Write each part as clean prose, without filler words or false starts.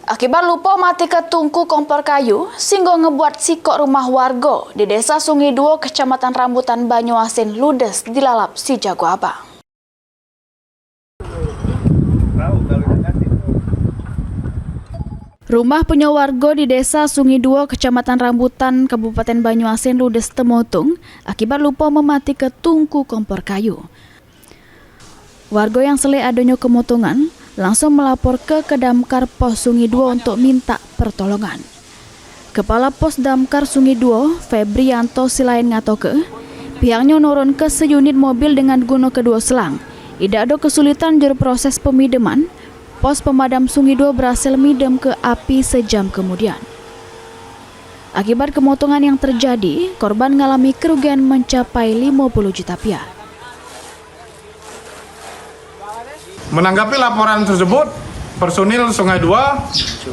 Akibat lupa mati ke tungku kompor kayu, sehingga ngebuat sikok rumah warga di Desa Sungai Duo, Kecamatan Rambutan, Banyuasin ludes dilalap si jago abang. Rumah punya warga di Desa Sungai Duo, Kecamatan Rambutan, Kabupaten Banyuasin ludes temotung akibat lupa memati ke tungku kompor kayu. Warga yang selek adanya kemotongan langsung melapor ke Damkar Pos Sungai Duo untuk minta pertolongan. Kepala Pos Damkar Sungai Duo, Febrianto Silain ngatoke, pihaknya nurun ke seunit mobil dengan guna kedua selang. Tidak ada kesulitan juru proses pemideman. Pos pemadam Sungai Duo berhasil midem ke api sejam kemudian. Akibat kemotongan yang terjadi, korban mengalami kerugian mencapai 50 juta rupiah. Menanggapi laporan tersebut, personil Sungai Duo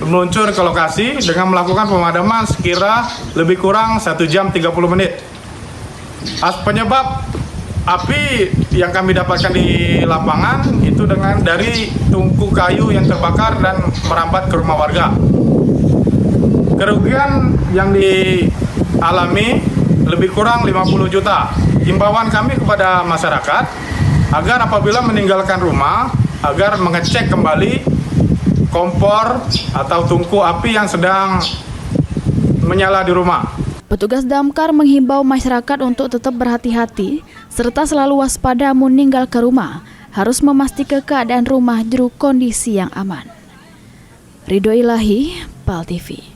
meluncur ke lokasi dengan melakukan pemadaman sekira lebih kurang 1 jam 30 menit. Penyebab api yang kami dapatkan di lapangan itu dari tungku kayu yang terbakar dan merambat ke rumah warga. Kerugian yang dialami lebih kurang 50 juta. Himbauan kami kepada masyarakat agar apabila meninggalkan rumah, agar mengecek kembali kompor atau tungku api yang sedang menyala di rumah. Petugas damkar menghimbau masyarakat untuk tetap berhati-hati serta selalu waspada meninggal ke rumah, harus memastikan keadaan rumah jero kondisi yang aman. Ridho Ilahi, PAL TV.